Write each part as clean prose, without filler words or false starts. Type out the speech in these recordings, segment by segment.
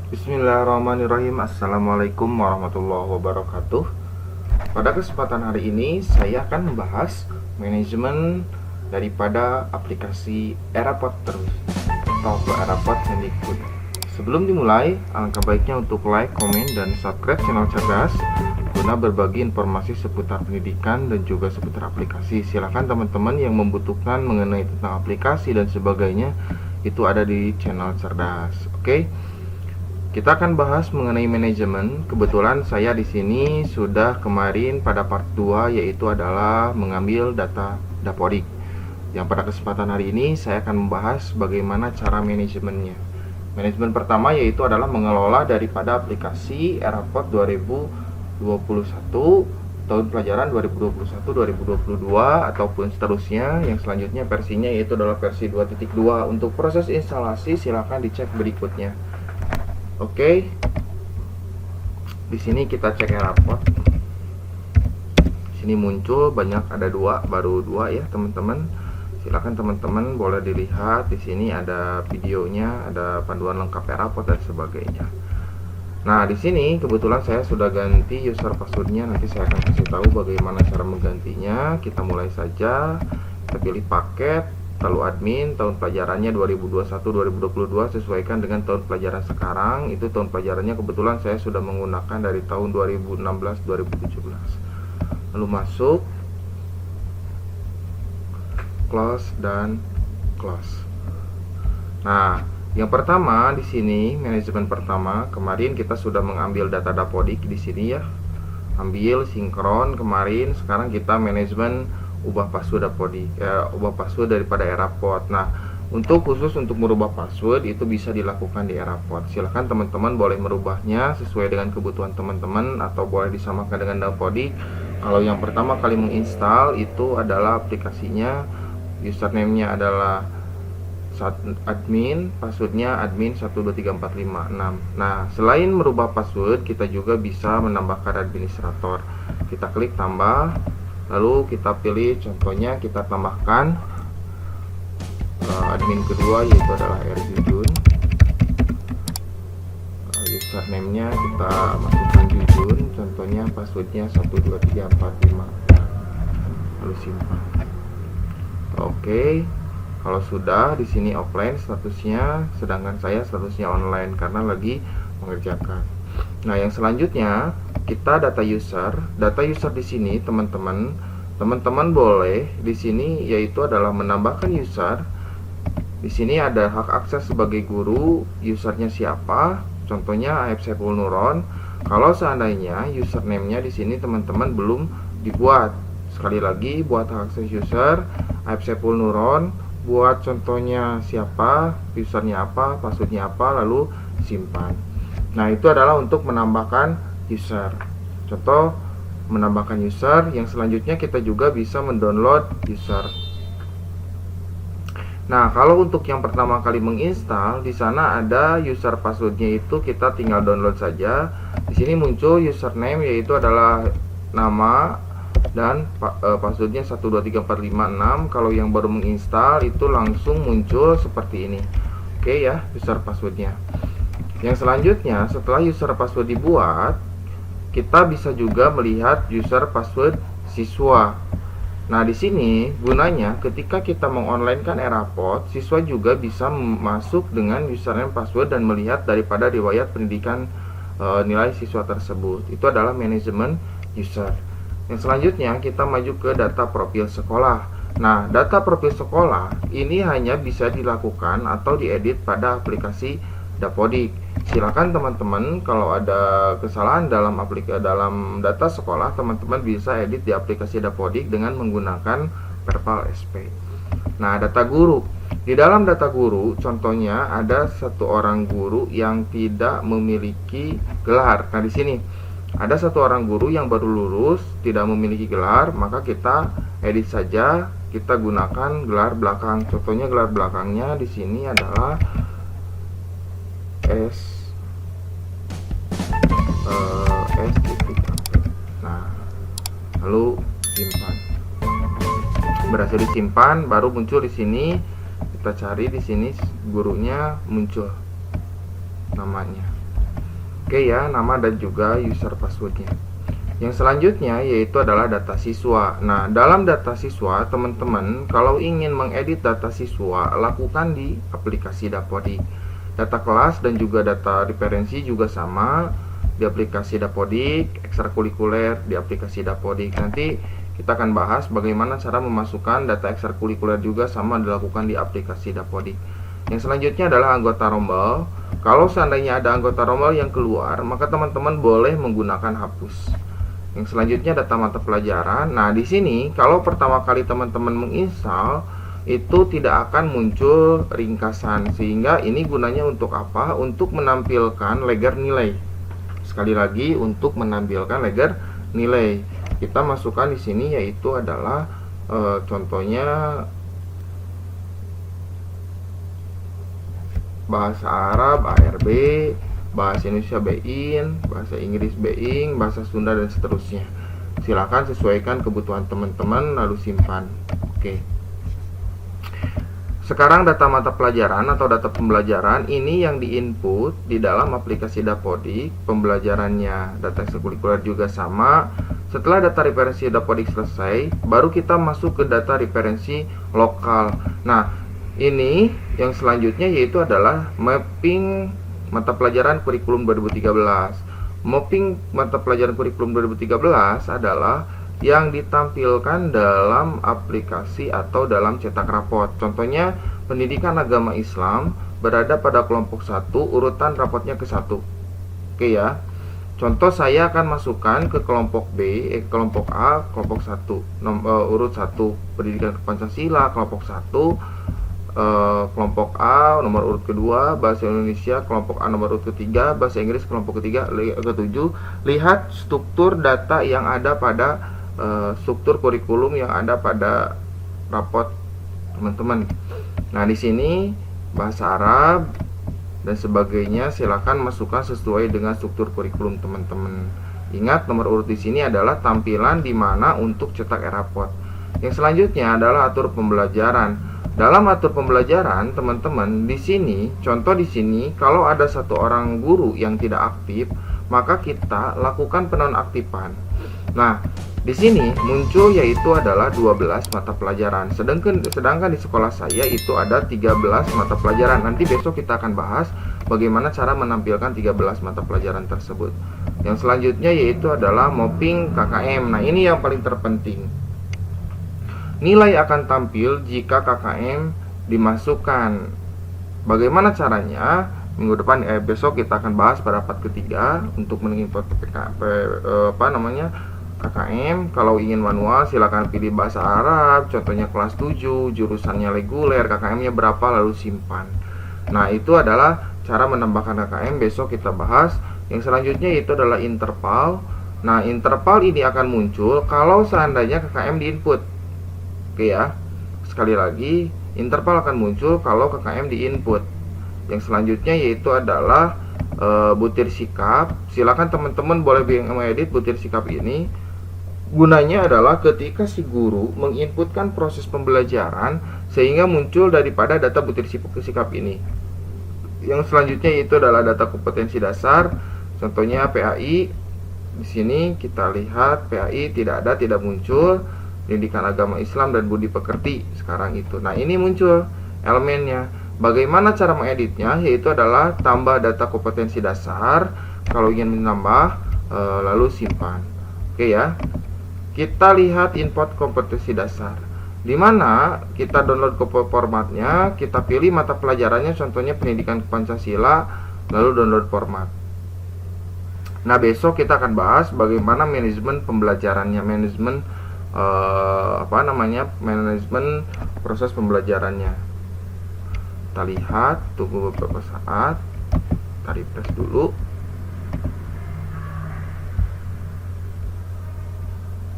Bismillahirrahmanirrahim. Assalamualaikum warahmatullahi wabarakatuh. Pada kesempatan hari ini saya akan membahas manajemen daripada aplikasi Erapod terus atau Erapod Mendikbud. Sebelum dimulai, alangkah baiknya untuk like, komen, dan subscribe channel Cerdas guna berbagi informasi seputar pendidikan dan juga seputar aplikasi. Silakan teman-teman yang membutuhkan mengenai tentang aplikasi dan sebagainya itu ada di channel Cerdas. Oke. Kita akan bahas mengenai manajemen. Kebetulan saya di sini sudah kemarin pada part 2 yaitu adalah mengambil data Dapodik. Yang pada kesempatan hari ini saya akan membahas bagaimana cara manajemennya. Manajemen pertama yaitu adalah mengelola daripada aplikasi Erapod 2021 tahun pelajaran 2021-2022 ataupun seterusnya. Yang selanjutnya versinya yaitu adalah versi 2.2. Untuk proses instalasi silakan dicek berikutnya. Oke. Di sini kita cek Erapod. Di sini muncul banyak, ada baru dua ya, teman-teman. Silakan teman-teman boleh dilihat. Di sini ada videonya, ada panduan lengkap Erapod dan sebagainya. Nah, di sini kebetulan saya sudah ganti user passwordnya. Nanti saya akan kasih tahu bagaimana cara menggantinya. Kita mulai saja. Kita pilih paket, lalu admin, tahun pelajarannya 2021-2022 sesuaikan dengan tahun pelajaran sekarang. Itu tahun pelajarannya kebetulan saya sudah menggunakan dari tahun 2016-2017. Lalu masuk, close dan close. Nah, yang pertama di sini manajemen pertama, kemarin kita sudah mengambil data Dapodik di sini ya. Ambil sinkron kemarin, sekarang kita manajemen ubah password Dapodik, ubah password daripada Erapod. Nah, khusus untuk merubah password itu bisa dilakukan di Erapod. Silahkan teman-teman boleh merubahnya sesuai dengan kebutuhan teman-teman atau boleh disamakan dengan Dapodik. Kalau yang pertama kali menginstal itu adalah aplikasinya, username-nya adalah admin, passwordnya admin 123456. Nah, selain merubah password, kita juga bisa menambahkan administrator. Kita klik tambah, lalu kita pilih contohnya, kita tambahkan admin kedua yaitu adalah R Jujun. Username-nya kita masukkan Jujun, contohnya passwordnya 123456, lalu simpan. Oke. Kalau sudah, di sini offline statusnya, sedangkan saya statusnya online karena lagi mengerjakan. Nah, yang selanjutnya kita data user. Data user di sini teman-teman boleh di sini yaitu adalah menambahkan user. Di sini ada hak akses sebagai guru, usernya siapa? Contohnya Aib Saiful Nuron. Kalau seandainya username-nya di sini teman-teman belum dibuat, sekali lagi buat hak akses user Aib Saiful Nuron. Buat contohnya siapa, usernya apa, passwordnya apa, lalu simpan. Nah, itu adalah untuk menambahkan user. Contoh menambahkan user. Yang selanjutnya kita juga bisa mendownload user. Nah, kalau untuk yang pertama kali menginstal, di sana ada user passwordnya, itu kita tinggal download saja. Di sini muncul username yaitu adalah nama dan passwordnya 123456. Kalau yang baru menginstal itu langsung muncul seperti ini. Oke ya, user passwordnya. Yang selanjutnya setelah user password dibuat, kita bisa juga melihat user password siswa. Nah, di sini gunanya ketika kita mengonlinekan Erapod, siswa juga bisa masuk dengan username password dan melihat daripada riwayat pendidikan nilai siswa tersebut. Itu adalah manajemen user. Yang selanjutnya kita maju ke data profil sekolah. Nah, data profil sekolah ini hanya bisa dilakukan atau diedit pada aplikasi Dapodik. Silakan teman-teman kalau ada kesalahan dalam data sekolah, teman-teman bisa edit di aplikasi Dapodik dengan menggunakan Perpal SP. Nah, data guru. Di dalam data guru, contohnya ada satu orang guru yang tidak memiliki gelar. Nah, di sini ada satu orang guru yang baru lulus, tidak memiliki gelar, maka kita edit saja, kita gunakan gelar belakang. Contohnya gelar belakangnya di sini adalah S. Nah, lalu simpan. Berhasil disimpan, baru muncul di sini. Kita cari di sini gurunya muncul namanya. Oke ya, nama dan juga user passwordnya. Yang selanjutnya yaitu adalah data siswa. Nah, dalam data siswa, teman-teman kalau ingin mengedit data siswa, lakukan di aplikasi Dapodik. Data kelas dan juga data referensi juga sama di aplikasi Dapodik, ekstrakurikuler di aplikasi Dapodik. Nanti kita akan bahas bagaimana cara memasukkan data ekstrakurikuler juga sama dilakukan di aplikasi Dapodik. Yang selanjutnya adalah anggota rombel. Kalau seandainya ada anggota rombel yang keluar, maka teman-teman boleh menggunakan hapus. Yang selanjutnya data mata pelajaran. Nah, di sini kalau pertama kali teman-teman menginstal, itu tidak akan muncul ringkasan, sehingga ini gunanya untuk apa? Untuk menampilkan leger nilai. Sekali lagi, untuk menampilkan leger nilai. Kita masukkan di sini yaitu adalah contohnya bahasa Arab ARB, bahasa Indonesia BIN, bahasa Inggris BIN, bahasa Sunda dan seterusnya. Silakan sesuaikan kebutuhan teman-teman lalu simpan. Oke. Sekarang data mata pelajaran atau data pembelajaran ini yang diinput di dalam aplikasi Dapodik. Pembelajarannya data ekstrakurikuler juga sama. Setelah data referensi Dapodik selesai, baru kita masuk ke data referensi lokal. Nah, ini yang selanjutnya yaitu adalah mapping mata pelajaran kurikulum 2013. Mapping mata pelajaran kurikulum 2013 adalah yang ditampilkan dalam aplikasi atau dalam cetak rapot. Contohnya, pendidikan agama Islam berada pada kelompok 1, urutan rapotnya ke 1. Oke ya. Contoh, saya akan masukkan ke kelompok B, kelompok A, kelompok 1, urut 1, pendidikan Pancasila, kelompok 1, kelompok A, nomor urut kedua, bahasa Indonesia, kelompok A nomor urut ketiga, bahasa Inggris, kelompok ketiga, ke-7. Lihat struktur data yang ada pada struktur kurikulum yang ada pada rapot teman-teman. Nah, di sini bahasa Arab dan sebagainya silakan masukkan sesuai dengan struktur kurikulum teman-teman. Ingat, nomor urut di sini adalah tampilan di mana untuk cetak e-rapot. Yang selanjutnya adalah atur pembelajaran. Dalam atur pembelajaran, teman-teman, di sini, contoh di sini, kalau ada satu orang guru yang tidak aktif, maka kita lakukan penonaktifan. Nah, di sini muncul yaitu adalah 12 mata pelajaran. Sedangkan di sekolah saya itu ada 13 mata pelajaran. Nanti besok kita akan bahas bagaimana cara menampilkan 13 mata pelajaran tersebut. Yang selanjutnya yaitu adalah mapping KKM. Nah, ini yang paling terpenting. Nilai akan tampil jika KKM dimasukkan. Bagaimana caranya? Minggu depan besok kita akan bahas pada rapat ketiga untuk menginput KKM. Kalau ingin manual silakan pilih bahasa Arab, contohnya kelas 7, jurusannya reguler, KKM-nya berapa lalu simpan. Nah, itu adalah cara menambahkan KKM, besok kita bahas. Yang selanjutnya itu adalah interval. Nah, interval ini akan muncul kalau seandainya KKM diinput. Oke ya. Sekali lagi, interval akan muncul kalau KKM diinput. Yang selanjutnya yaitu adalah butir sikap. Silakan teman-teman boleh mengedit butir sikap ini. Gunanya adalah ketika si guru menginputkan proses pembelajaran sehingga muncul daripada data butir sikap ini. Yang selanjutnya itu adalah data kompetensi dasar. Contohnya PAI. Di sini kita lihat PAI tidak muncul. Pendidikan agama Islam dan budi pekerti sekarang itu. Nah, ini muncul elemennya. Bagaimana cara mengeditnya? Yaitu adalah tambah data kompetensi dasar. Kalau ingin menambah, lalu simpan. Oke ya. Kita lihat input kompetensi dasar. Di mana kita download ke formatnya, kita pilih mata pelajarannya, contohnya pendidikan Pancasila, lalu download format. Nah, besok kita akan bahas bagaimana manajemen pembelajarannya, manajemen manajemen proses pembelajarannya. Kita lihat, tunggu beberapa saat. Kita refresh dulu.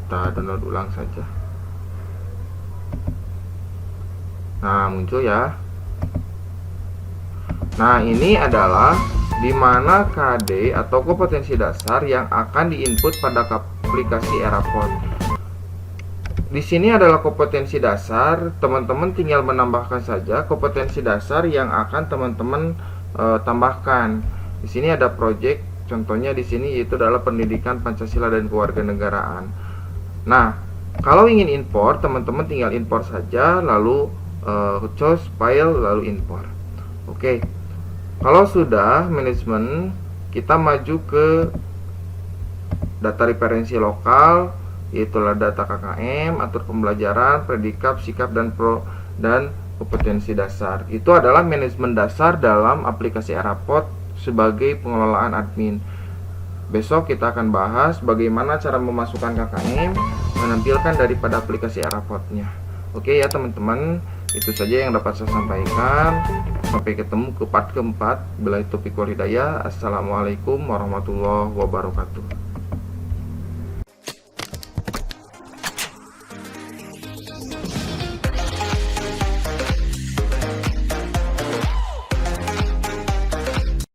Kita download ulang saja. Nah, muncul ya. Nah, ini adalah di mana KD atau kompetensi dasar yang akan diinput pada aplikasi e-rapot. di sini adalah kompetensi dasar. Teman-teman tinggal menambahkan saja kompetensi dasar yang akan teman-teman tambahkan. Di sini ada project, contohnya di sini yaitu adalah pendidikan Pancasila dan kewarganegaraan. Nah, kalau ingin impor, teman-teman tinggal impor saja, lalu choose file, lalu impor. Oke. Kalau sudah manajemen, kita maju ke data referensi lokal, yaitulah data KKM, atur pembelajaran, predikat, sikap, dan kompetensi dasar. Itu adalah manajemen dasar dalam aplikasi Eraport sebagai pengelolaan admin. Besok kita akan bahas bagaimana cara memasukkan KKM, menampilkan daripada aplikasi Eraportnya. Oke ya teman-teman, itu saja yang dapat saya sampaikan. Sampai ketemu ke part keempat. Billahi taufiq wal hidayah. Assalamualaikum warahmatullahi wabarakatuh.